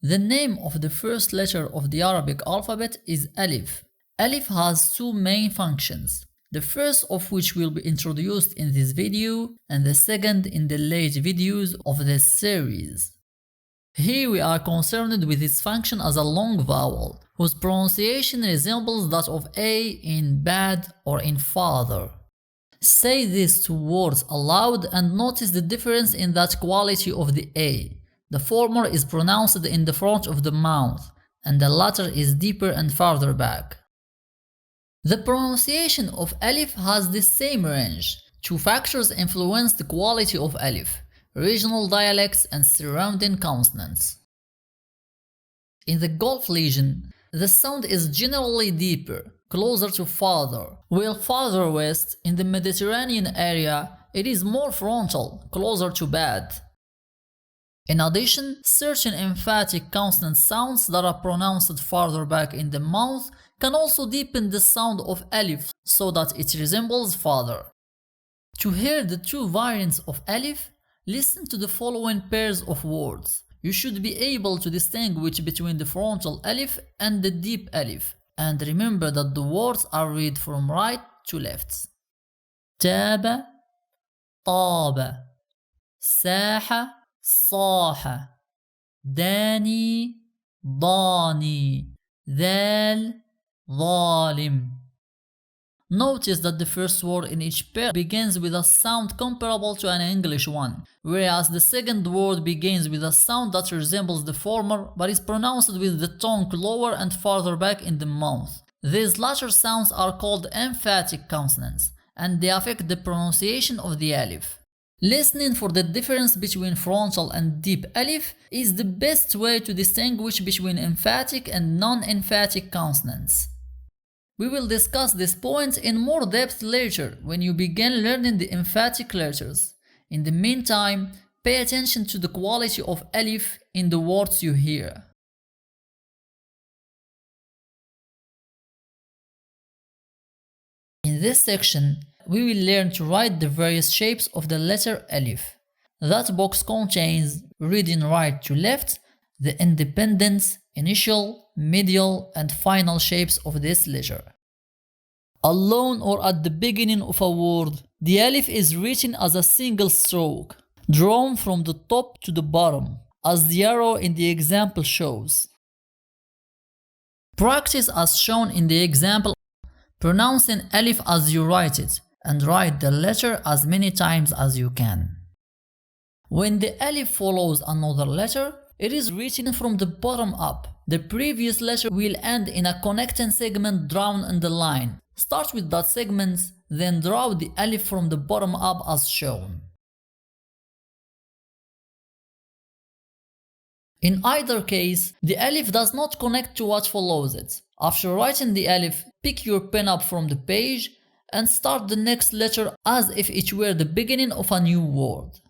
The name of the first letter of the Arabic alphabet is Alif. Alif has two main functions, the first of which will be introduced in this video and the second in the late videos of this series. Here we are concerned with its function as a long vowel, whose pronunciation resembles that of A in bad or in father. Say these two words aloud and notice the difference in that quality of the A. The former is pronounced in the front of the mouth, and the latter is deeper and farther back. The pronunciation of Alif has the same range. Two factors influence the quality of Alif: regional dialects and surrounding consonants. In the Gulf region, the sound is generally deeper, closer to father, while farther west, in the Mediterranean area, it is more frontal, closer to bad. In addition, certain emphatic consonant sounds that are pronounced farther back in the mouth can also deepen the sound of Alif so that it resembles father. To hear the two variants of Alif, listen to the following pairs of words. You should be able to distinguish between the frontal Alif and the deep Alif, and remember that the words are read from right to left. تاب طاب ساح صاح داني ضاني ذال ظالم. Notice that the first word in each pair begins with a sound comparable to an English one, whereas the second word begins with a sound that resembles the former but is pronounced with the tongue lower and farther back in the mouth. These latter sounds are called emphatic consonants, and they affect the pronunciation of the Alif. Listening for the difference between frontal and deep Alif is the best way to distinguish between emphatic and non-emphatic consonants. We will discuss this point in more depth later when you begin learning the emphatic letters. In the meantime, pay attention to the quality of Alif in the words you hear. In this section, we will learn to write the various shapes of the letter Alif. That box contains, reading right to left, the independent, initial, medial, and final shapes of this letter. Alone or at the beginning of a word, the Alif is written as a single stroke, drawn from the top to the bottom, as the arrow in the example shows. Practice as shown in the example, pronouncing Alif as you write it, and write the letter as many times as you can. When the Alif follows another letter, it is written from the bottom up. The previous letter will end in a connecting segment drawn in the line. Start with that segment, then draw the Alif from the bottom up as shown. In either case, the Alif does not connect to what follows it. After writing the Alif, pick your pen up from the page and start the next letter as if it were the beginning of a new word.